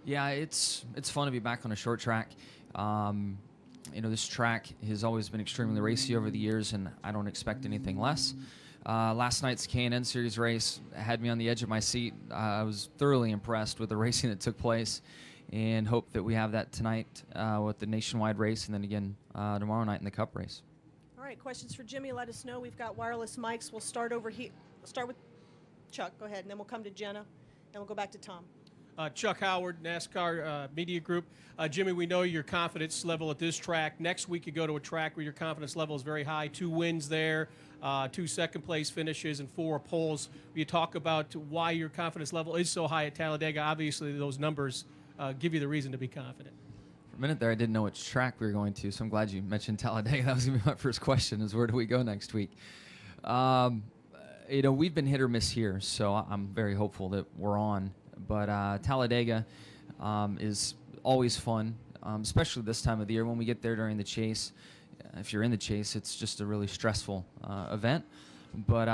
Yeah, it's fun to be back on a short track. This track has always been extremely racy over the years, and I don't expect anything less. Last night's K&N Series race had me on the edge of my seat. I was thoroughly impressed with the racing that took place, and hope that we have that tonight with the nationwide race, and then again tomorrow night in the Cup race. All right, questions for Jimmie, let us know. We've got wireless mics. We'll start over here. We'll start with Chuck. Go ahead, and then we'll come to Jenna, and we'll go back to Tom. Chuck Howard, NASCAR Media Group. Jimmie, we know your confidence level at this track. Next week you go to a track where your confidence level is very high. 2 wins there, 2 second-place finishes, and 4 poles. You talk about why your confidence level is so high at Talladega. Obviously, those numbers give you the reason to be confident. For a minute there, I didn't know which track we were going to, so I'm glad you mentioned Talladega. That was going to be my first question, is where do we go next week? We've been hit or miss here, so I'm very hopeful that we're on. But Talladega is always fun, especially this time of the year when we get there during the chase. If you're in the chase, it's just a really stressful event. But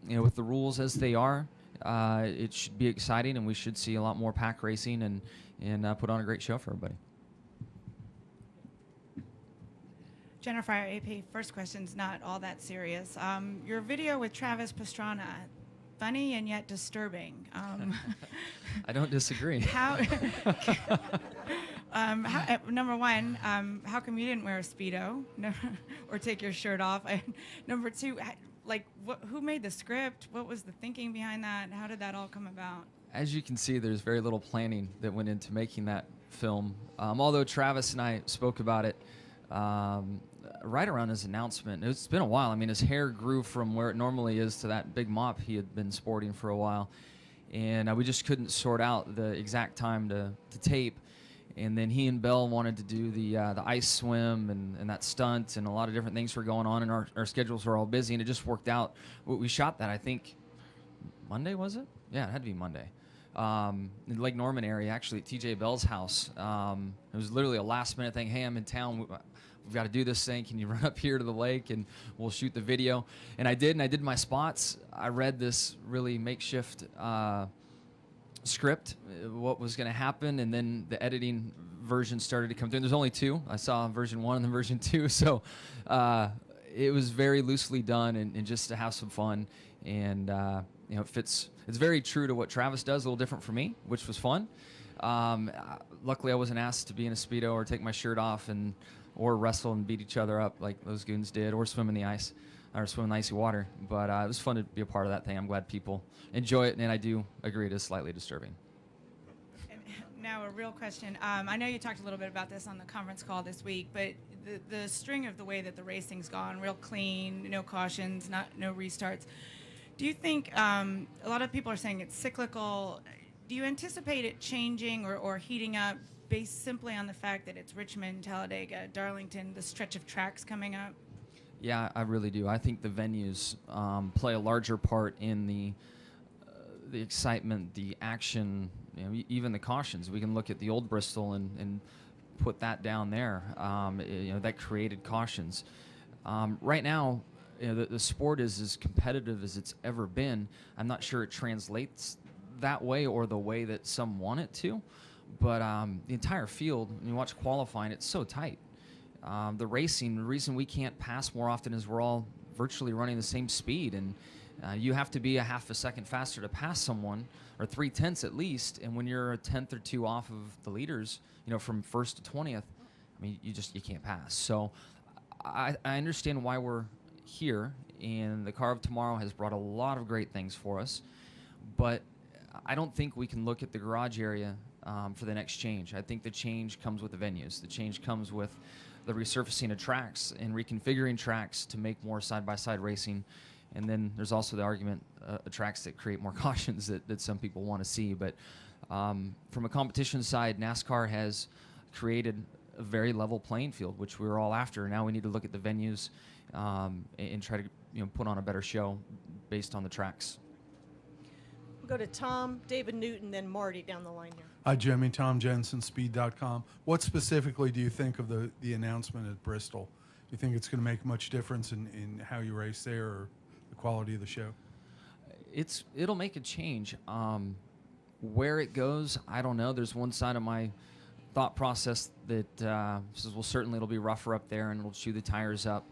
with the rules as they are, it should be exciting, and we should see a lot more pack racing and put on a great show for everybody. Jennifer, AP, first question's not all that serious. Your video with Travis Pastrana, funny and yet disturbing. I don't disagree. Number one, how come you didn't wear a Speedo or take your shirt off? Number two, who made the script? What was the thinking behind that? How did that all come about? As you can see, there's very little planning that went into making that film. Although Travis and I spoke about it right around his announcement. It's been a while. I mean, his hair grew from where it normally is to that big mop he had been sporting for a while. And we just couldn't sort out the exact time to tape. And then he and Bell wanted to do the ice swim and that stunt, and a lot of different things were going on, and our schedules were all busy, and it just worked out. We shot that, I think, Monday, was it? Yeah, it had to be Monday. In the Lake Norman area, actually, at TJ Bell's house. It was literally a last-minute thing. Hey, I'm in town. We've got to do this thing. Can you run up here to the lake, and we'll shoot the video? And I did my spots. I read this really makeshift script, what was going to happen, and then the editing version started to come through. And there's only 2. I saw version 1 and then version 2. So it was very loosely done, and just to have some fun. And it fits. It's very true to what Travis does, a little different for me, which was fun. Luckily, I wasn't asked to be in a Speedo or take my shirt off or wrestle and beat each other up like those goons did, or swim in the ice, or swim in the icy water. But it was fun to be a part of that thing. I'm glad people enjoy it, and I do agree it is slightly disturbing. And now a real question. I know you talked a little bit about this on the conference call this week, but the string of the way that the racing's gone, real clean, no cautions, no restarts. Do you think, a lot of people are saying it's cyclical, do you anticipate it changing or heating up based simply on the fact that it's Richmond, Talladega, Darlington, the stretch of tracks coming up? Yeah, I really do. I think the venues play a larger part in the excitement, the action, even the cautions. We can look at the old Bristol and put that down there. That created cautions. Right now, the sport is as competitive as it's ever been. I'm not sure it translates that way or the way that some want it to, but the entire field, when you watch qualifying, it's so tight. The racing, the reason we can't pass more often is we're all virtually running the same speed, and you have to be a half a second faster to pass someone, or 0.3 at least, and when you're a 10th or 2 off of the leaders, from 1st to 20th, I mean, you can't pass. So I understand why we're here, and the car of tomorrow has brought a lot of great things for us, but I don't think we can look at the garage area for the next change. I think the change comes with the venues. The change comes with the resurfacing of tracks and reconfiguring tracks to make more side-by-side racing. And then there's also the argument of tracks that create more cautions that some people want to see. But from a competition side, NASCAR has created a very level playing field, which we were all after. Now we need to look at the venues and try to put on a better show based on the tracks. We'll go to Tom, David Newton, then Marty down the line here. Hi, Jimmie. Tom Jensen, Speed.com. What specifically do you think of the announcement at Bristol? Do you think it's going to make much difference in how you race there or the quality of the show? It'll make a change. Where it goes, I don't know. There's one side of my thought process that says, well, certainly it'll be rougher up there and it'll chew the tires up,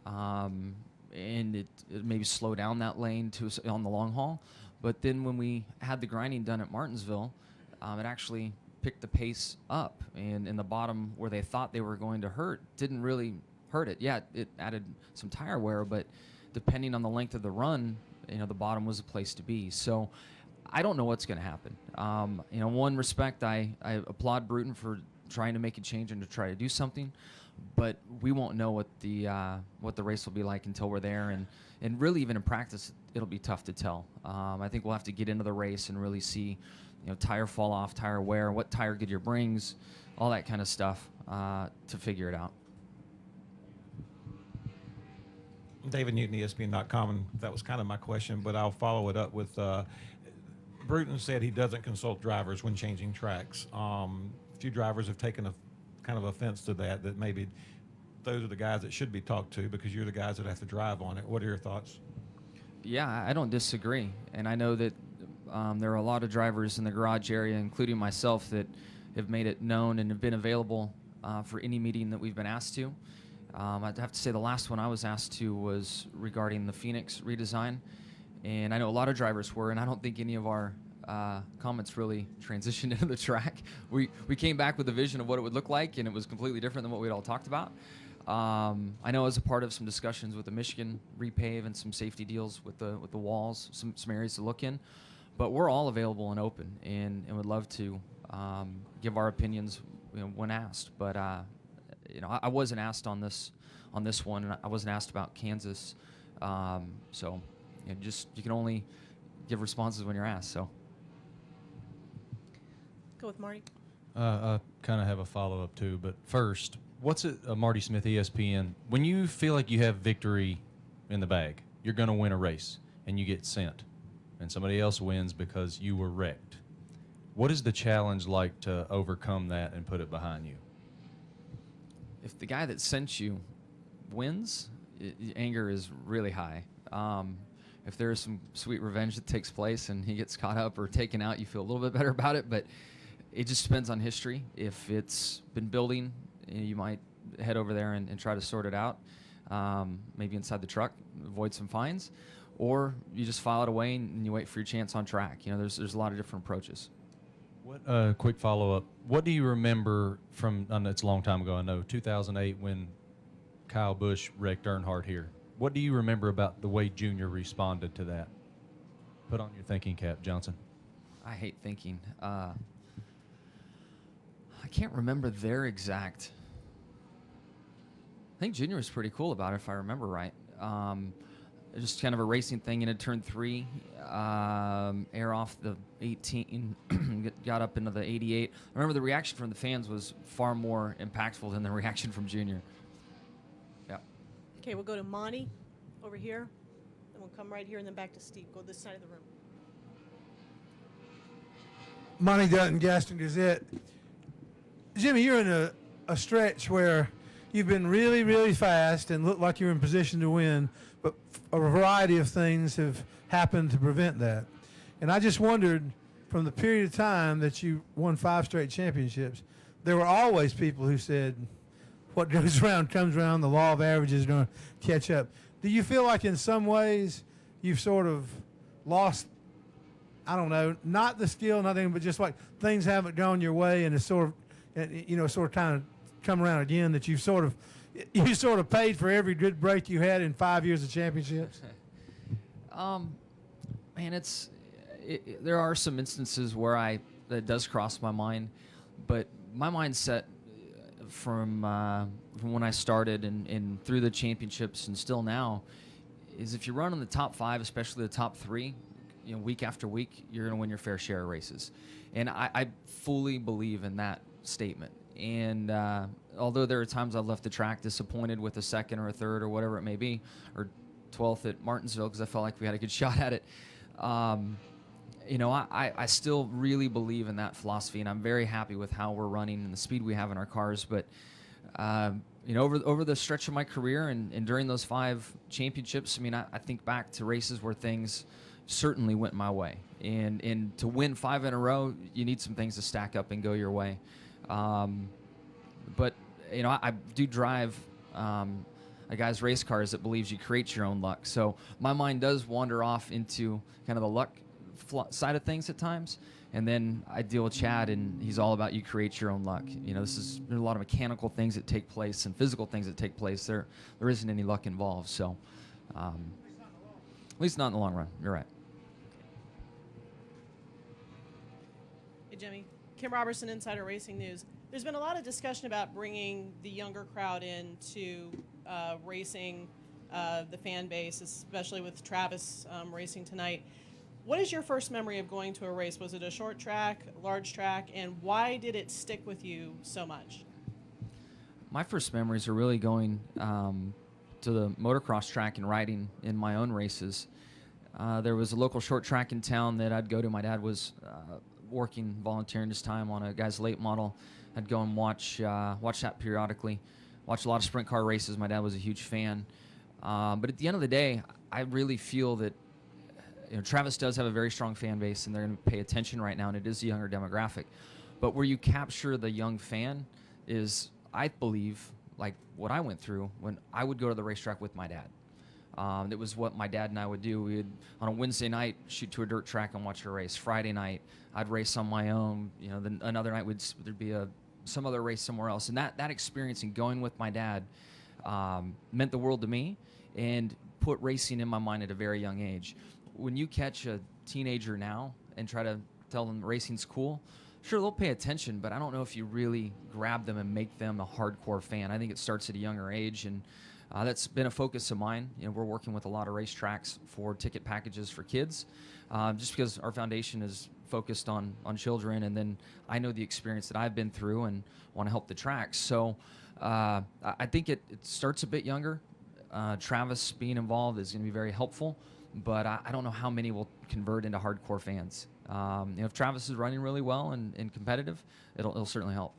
and it maybe slow down that lane on the long haul. But then when we had the grinding done at Martinsville, it actually picked the pace up, and in the bottom where they thought they were going to hurt didn't really hurt it. Yeah, it added some tire wear, but depending on the length of the run, the bottom was a place to be. So I don't know what's going to happen. In one respect, I applaud Bruton for trying to make a change and to try to do something, but we won't know what the race will be like until we're there, and really even in practice, it'll be tough to tell. I think we'll have to get into the race and really see, tire fall off, tire wear, what tire Goodyear brings, all that kind of stuff to figure it out. David Newton, ESPN.com, and that was kind of my question, but I'll follow it up with Bruton said he doesn't consult drivers when changing tracks. A few drivers have taken a kind of offense to that maybe those are the guys that should be talked to because you're the guys that have to drive on it. What are your thoughts? Yeah, I don't disagree. And I know that there are a lot of drivers in the garage area, including myself, that have made it known and have been available for any meeting that we've been asked to. I'd have to say the last one I was asked to was regarding the Phoenix redesign. And I know a lot of drivers were, and I don't think any of our comments really transitioned into the track. We came back with a vision of what it would look like, and it was completely different than what we'd all talked about. I know I was a part of some discussions with the Michigan repave and some safety deals with the walls, some areas to look in. But we're all available and open, and would love to give our opinions when asked. But I wasn't asked on this one, and I wasn't asked about Kansas. So you can only give responses when you're asked. So go with Marty. I kind of have a follow-up too, but first, what's it, Marty Smith, ESPN, when you feel like you have victory in the bag, you're going to win a race, and you get sent, and somebody else wins because you were wrecked. What is the challenge like to overcome that and put it behind you? If the guy that sent you wins, anger is really high. If there is some sweet revenge that takes place and he gets caught up or taken out, you feel a little bit better about it, but it just depends on history. If it's been building, you might head over there and try to sort it out, maybe inside the truck, avoid some fines, or you just file it away and you wait for your chance on track. There's a lot of different approaches. What quick follow-up. What do you remember from, I know it's a long time ago, I know, 2008 when Kyle Busch wrecked Earnhardt here. What do you remember about the way Junior responded to that? Put on your thinking cap, Johnson. I hate thinking. I can't remember their exact. I think Junior was pretty cool about it, if I remember right. Just kind of a racing thing into turn 3, air off the 18, got up into the 88. I remember the reaction from the fans was far more impactful than the reaction from Junior. Yeah. Okay, we'll go to Monty over here, then we'll come right here, and then back to Steve. Go this side of the room. Monty Dutton, Gaston Gazette. Jimmie, you're in a stretch where you've been really, really fast and look like you're in position to win, but a variety of things have happened to prevent that. And I just wondered, from the period of time that you won 5 straight championships, there were always people who said, what goes around comes around, the law of averages is going to catch up. Do you feel like in some ways you've sort of lost, I don't know, not the skill, nothing, but just like things haven't gone your way and it's sort of kind of come around again, that you sort of paid for every good break you had in 5 years of championships? Man, there are some instances where that does cross my mind, but my mindset from when I started and through the championships and still now is if you run in the top 5, especially the top 3, week after week, you're going to win your fair share of races. And I fully believe in that statement. And although there are times I've left the track disappointed with a 2nd or a 3rd or whatever it may be, or 12th at Martinsville because I felt like we had a good shot at it, I still really believe in that philosophy, and I'm very happy with how we're running and the speed we have in our cars. But over the stretch of my career and during those 5 championships, I think back to races where things certainly went my way. And to win 5 in a row, you need some things to stack up and go your way. But you know, I do drive a guy's race cars that believes you create your own luck. So my mind does wander off into kind of the luck side of things at times. And then I deal with Chad, and he's all about you create your own luck. You know, there's a lot of mechanical things that take place and physical things that take place. There isn't any luck involved. So at least not in the long run. You're right. Hey, Jimmie. Kim Robertson, Insider Racing News. There's been a lot of discussion about bringing the younger crowd into racing, the fan base, especially with Travis racing tonight. What is your first memory of going to a race? Was it a short track, large track, and why did it stick with you so much? My first memories are really going to the motocross track and riding in my own races. There was a local short track in town that I'd go to. My dad was working, volunteering his time on a guy's late model. I'd go and watch that periodically. Watch a lot of sprint car races. My dad was a huge fan. But at the end of the day, I really feel that Travis does have a very strong fan base, and they're going to pay attention right now, and it is a younger demographic. But where you capture the young fan is, I believe, like what I went through when I would go to the racetrack with my dad. It was what my dad and I would do. We would, on a Wednesday night, shoot to a dirt track and watch a race. Friday night, I'd race on my own. Then another night there'd be some other race somewhere else. And that experience and going with my dad meant the world to me, and put racing in my mind at a very young age. When you catch a teenager now and try to tell them racing's cool, sure, they'll pay attention, but I don't know if you really grab them and make them a hardcore fan. I think it starts at a younger age, and that's been a focus of mine. We're working with a lot of racetracks for ticket packages for kids, just because our foundation is focused on children, and then I know the experience that I've been through and want to help the tracks. So I think it starts a bit younger. Travis being involved is going to be very helpful, but I don't know how many will convert into hardcore fans. If Travis is running really well and competitive, it'll certainly help.